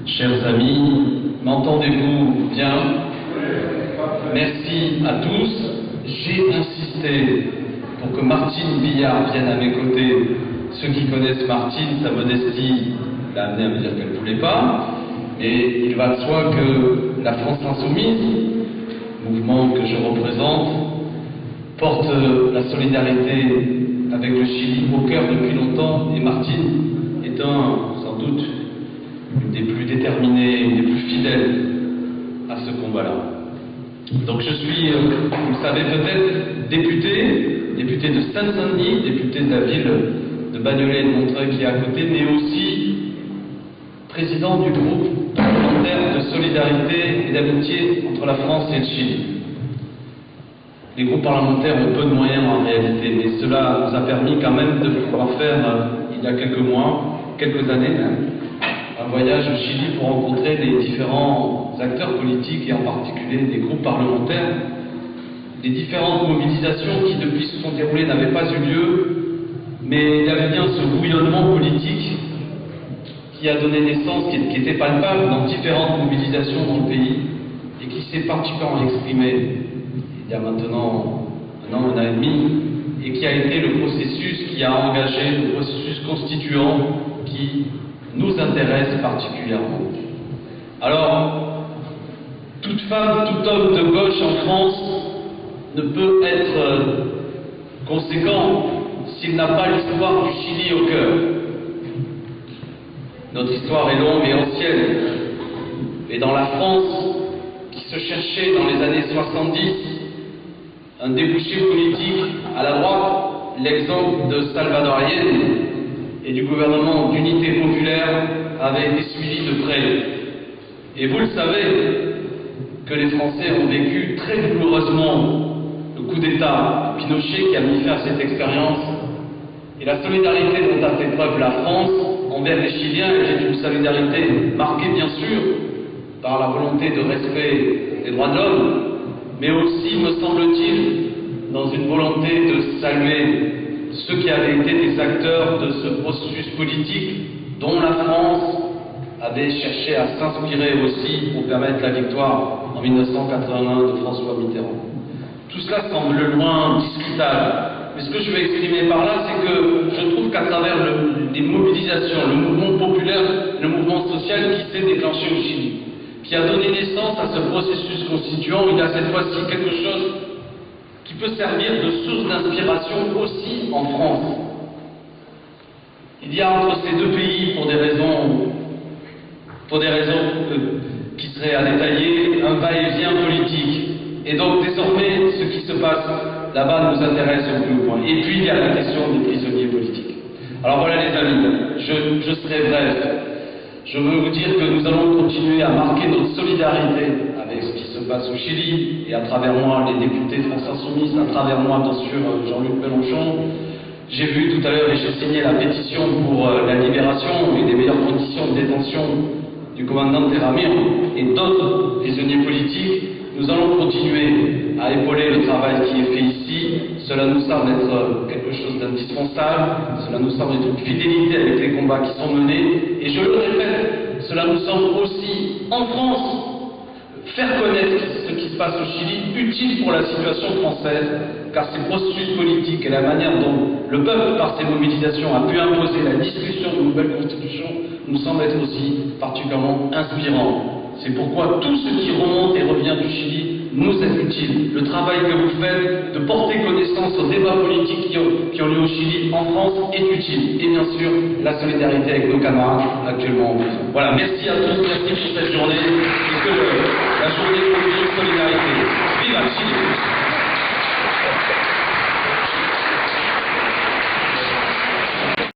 chers amis, m'entendez-vous bien? Merci à tous. J'ai insisté pour que Martine Billard vienne à mes côtés. Ceux qui connaissent Martine, sa modestie l'a amené à me dire qu'elle ne voulait pas. Et il va de soi que la France Insoumise, mouvement que je représente, porte la solidarité avec le Chili au cœur depuis longtemps, et Martine est sans doute une des plus déterminées, une des plus fidèles à ce combat-là. Donc je suis, vous le savez peut-être, député de Seine-Saint-Denis, député de la ville de Bagnolet et de Montreuil qui est à côté, mais aussi président du groupe parlementaire de solidarité et d'amitié entre la France et le Chili. Les groupes parlementaires ont peu de moyens en réalité, mais cela nous a permis quand même de pouvoir faire, il y a quelques années même, un voyage au Chili pour rencontrer les différents acteurs politiques et en particulier des groupes parlementaires. Les différentes mobilisations qui depuis se sont déroulées n'avaient pas eu lieu, mais il y avait bien ce bouillonnement politique qui a donné naissance, qui était palpable dans différentes mobilisations dans le pays et qui s'est particulièrement exprimé il y a maintenant un an et demi, et qui a été le processus qui a engagé, le processus constituant qui nous intéresse particulièrement. Alors, toute femme, tout homme de gauche en France ne peut être conséquent s'il n'a pas l'histoire du Chili au cœur. Notre histoire est longue et ancienne, et dans la France qui se cherchait dans les années 70, un débouché politique à la droite, l'exemple de Salvador Allende et du gouvernement d'unité populaire avait été suivi de près. Et vous le savez, que les Français ont vécu très douloureusement le coup d'État de Pinochet qui a mis fin à cette expérience, et la solidarité dont a fait preuve la France envers les Chiliens était une solidarité marquée bien sûr par la volonté de respect des droits de l'homme, mais aussi, me semble-t-il, dans une volonté de saluer ceux qui avaient été des acteurs de ce processus politique dont la France avait cherché à s'inspirer aussi pour permettre la victoire en 1981 de François Mitterrand. Tout cela semble loin, discutable, mais ce que je veux exprimer par là, c'est que je trouve qu'à travers les mobilisations, le mouvement populaire, le mouvement social qui s'est déclenché au Chili, qui a donné naissance à ce processus constituant, il y a cette fois-ci quelque chose qui peut servir de source d'inspiration aussi en France. Il y a entre ces deux pays, pour des raisons qui seraient à détailler, un va-et-vient politique. Et donc désormais, ce qui se passe là-bas nous intéresse au plus haut point. Et puis il y a la question des prisonniers politiques. Alors voilà les amis, je serai bref. Je veux vous dire que nous allons continuer à marquer notre solidarité avec ce qui se passe au Chili, et à travers moi, les députés France Insoumise, à travers moi, bien sûr, Jean-Luc Mélenchon. J'ai vu tout à l'heure et j'ai signé la pétition pour la libération et des meilleures conditions de détention du commandant Terramiro et d'autres prisonniers politiques. Nous allons continuer à épauler le travail qui est fait ici. Cela nous semble être quelque chose d'indispensable. Cela nous semble être une fidélité avec les combats qui sont menés. Et je le répète, cela nous semble aussi, en France, faire connaître ce qui se passe au Chili, utile pour la situation française, car ces processus politiques et la manière dont le peuple, par ses mobilisations, a pu imposer la discussion d'une nouvelle constitution, nous semble être aussi particulièrement inspirant. C'est pourquoi tout ce qui remonte et revient du Chili nous est utile. Le travail que vous faites de porter connaissance aux débats politiques qui ont lieu au Chili, en France, est utile. Et bien sûr, la solidarité avec nos camarades actuellement en prison. Voilà, merci à tous, merci pour cette journée.